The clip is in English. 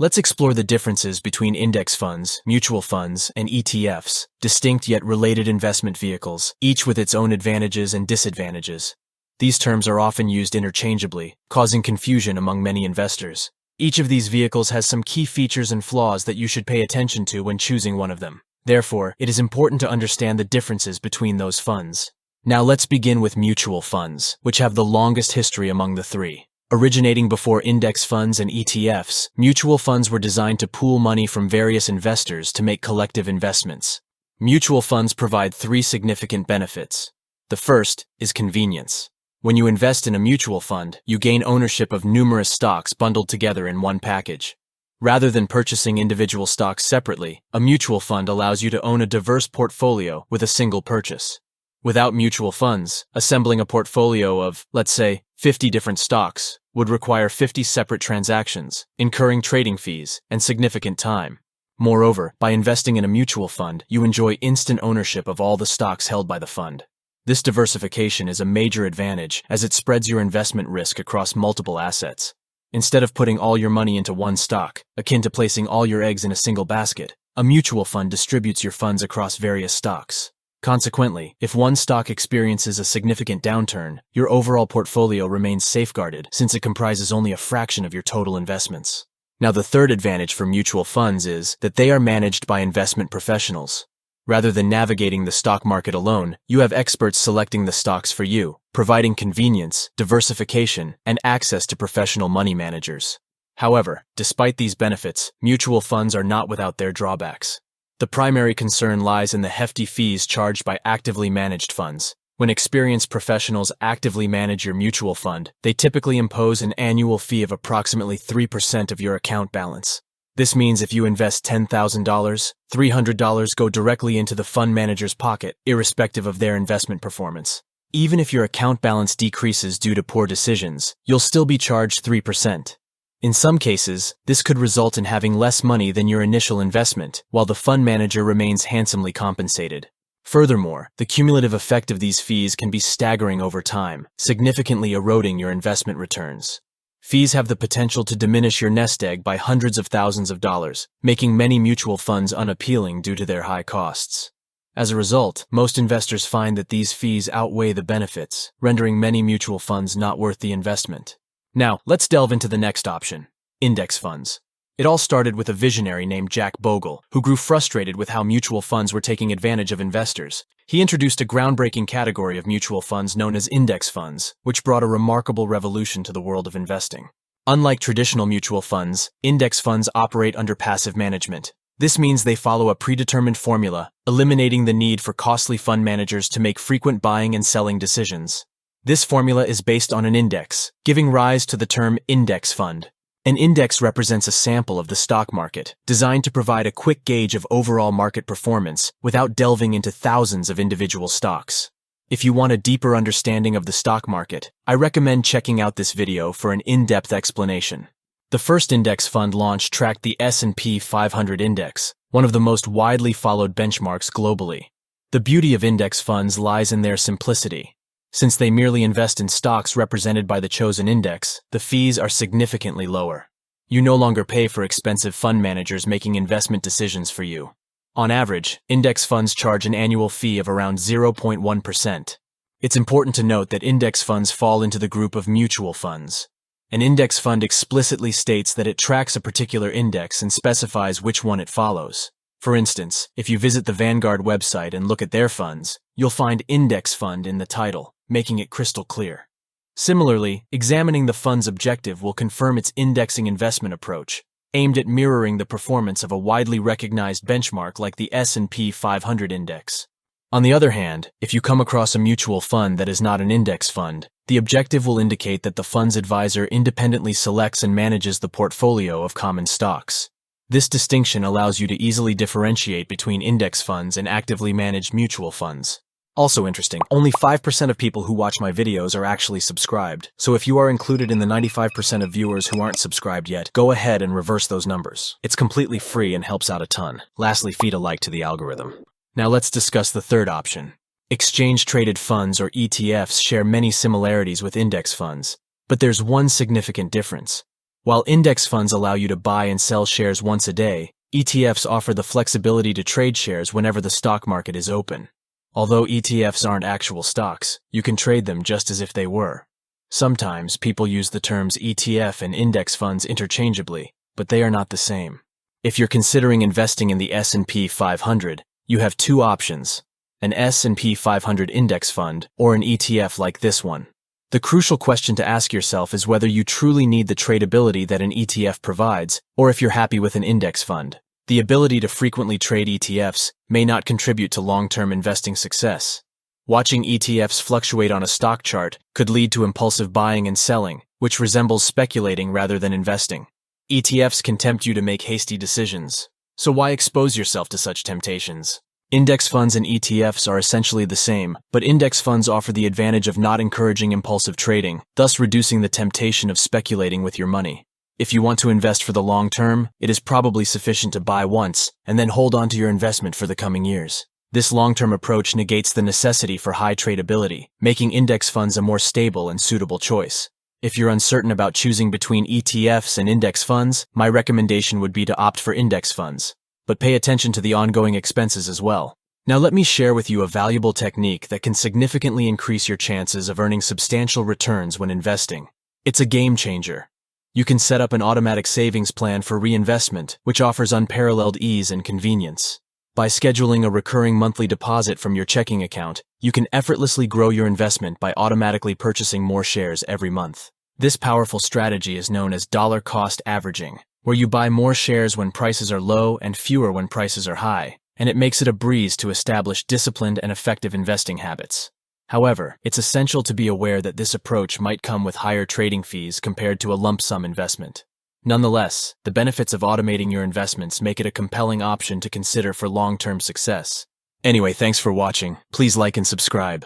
Let's explore the differences between index funds, mutual funds, and ETFs, distinct yet related investment vehicles, each with its own advantages and disadvantages. These terms are often used interchangeably, causing confusion among many investors. Each of these vehicles has some key features and flaws that you should pay attention to when choosing one of them. Therefore, it is important to understand the differences between those funds. Now let's begin with mutual funds, which have the longest history among the three. Originating before index funds and ETFs, mutual funds were designed to pool money from various investors to make collective investments. Mutual funds provide three significant benefits. The first is convenience. When you invest in a mutual fund, you gain ownership of numerous stocks bundled together in one package. Rather than purchasing individual stocks separately, a mutual fund allows you to own a diverse portfolio with a single purchase. Without mutual funds, assembling a portfolio of, let's say, 50 different stocks would require 50 separate transactions, incurring trading fees and significant time. Moreover, by investing in a mutual fund, you enjoy instant ownership of all the stocks held by the fund. This diversification is a major advantage as it spreads your investment risk across multiple assets. Instead of putting all your money into one stock, akin to placing all your eggs in a single basket, a mutual fund distributes your funds across various stocks. Consequently, if one stock experiences a significant downturn, your overall portfolio remains safeguarded since it comprises only a fraction of your total investments. Now, the third advantage for mutual funds is that they are managed by investment professionals. Rather than navigating the stock market alone, you have experts selecting the stocks for you, providing convenience, diversification, and access to professional money managers. However, despite these benefits, mutual funds are not without their drawbacks. The primary concern lies in the hefty fees charged by actively managed funds. When experienced professionals actively manage your mutual fund, they typically impose an annual fee of approximately 3% of your account balance. This means if you invest $10,000, $300 go directly into the fund manager's pocket, irrespective of their investment performance. Even if your account balance decreases due to poor decisions, you'll still be charged 3%. In some cases, this could result in having less money than your initial investment, while the fund manager remains handsomely compensated. Furthermore, the cumulative effect of these fees can be staggering over time, significantly eroding your investment returns. Fees have the potential to diminish your nest egg by hundreds of thousands of dollars, making many mutual funds unappealing due to their high costs. As a result, most investors find that these fees outweigh the benefits, rendering many mutual funds not worth the investment. Now, let's delve into the next option, index funds. It all started with a visionary named Jack Bogle, who grew frustrated with how mutual funds were taking advantage of investors. He introduced a groundbreaking category of mutual funds known as index funds, which brought a remarkable revolution to the world of investing. Unlike traditional mutual funds, index funds operate under passive management. This means they follow a predetermined formula, eliminating the need for costly fund managers to make frequent buying and selling decisions. This formula is based on an index, giving rise to the term index fund. An index represents a sample of the stock market, designed to provide a quick gauge of overall market performance without delving into thousands of individual stocks. If you want a deeper understanding of the stock market, I recommend checking out this video for an in-depth explanation. The first index fund launched tracked the S&P 500 index, one of the most widely followed benchmarks globally. The beauty of index funds lies in their simplicity. Since they merely invest in stocks represented by the chosen index, the fees are significantly lower. You no longer pay for expensive fund managers making investment decisions for you. On average, index funds charge an annual fee of around 0.1%. It's important to note that index funds fall into the group of mutual funds. An index fund explicitly states that it tracks a particular index and specifies which one it follows. For instance, if you visit the Vanguard website and look at their funds, you'll find index fund in the title, making it crystal clear. Similarly, examining the fund's objective will confirm its indexing investment approach, aimed at mirroring the performance of a widely recognized benchmark like the S&P 500 index. On the other hand, if you come across a mutual fund that is not an index fund, the objective will indicate that the fund's advisor independently selects and manages the portfolio of common stocks. This distinction allows you to easily differentiate between index funds and actively managed mutual funds. Also interesting, only 5% of people who watch my videos are actually subscribed, so if you are included in the 95% of viewers who aren't subscribed yet, go ahead and reverse those numbers. It's completely free and helps out a ton. Lastly, feed a like to the algorithm. Now let's discuss the third option. Exchange-traded funds or ETFs share many similarities with index funds, but there's one significant difference. While index funds allow you to buy and sell shares once a day, ETFs offer the flexibility to trade shares whenever the stock market is open. Although ETFs aren't actual stocks, you can trade them just as if they were. Sometimes people use the terms ETF and index funds interchangeably, but they are not the same. If you're considering investing in the S&P 500, you have two options: an S&P 500 index fund or an ETF like this one. The crucial question to ask yourself is whether you truly need the tradability that an ETF provides, or if you're happy with an index fund. The ability to frequently trade ETFs may not contribute to long-term investing success. Watching ETFs fluctuate on a stock chart could lead to impulsive buying and selling, which resembles speculating rather than investing. ETFs can tempt you to make hasty decisions. So why expose yourself to such temptations? Index funds and ETFs are essentially the same, but index funds offer the advantage of not encouraging impulsive trading, thus reducing the temptation of speculating with your money. If you want to invest for the long term, it is probably sufficient to buy once and then hold on to your investment for the coming years. This long-term approach negates the necessity for high tradability, making index funds a more stable and suitable choice. If you're uncertain about choosing between ETFs and index funds, my recommendation would be to opt for index funds. But pay attention to the ongoing expenses as well. Now let me share with you a valuable technique that can significantly increase your chances of earning substantial returns when investing. It's a game changer. You can set up an automatic savings plan for reinvestment, which offers unparalleled ease and convenience. By scheduling a recurring monthly deposit from your checking account, you can effortlessly grow your investment by automatically purchasing more shares every month. This powerful strategy is known as dollar cost averaging, where you buy more shares when prices are low and fewer when prices are high, and it makes it a breeze to establish disciplined and effective investing habits. However, it's essential to be aware that this approach might come with higher trading fees compared to a lump sum investment. Nonetheless, the benefits of automating your investments make it a compelling option to consider for long-term success. Anyway, thanks for watching. Please like and subscribe.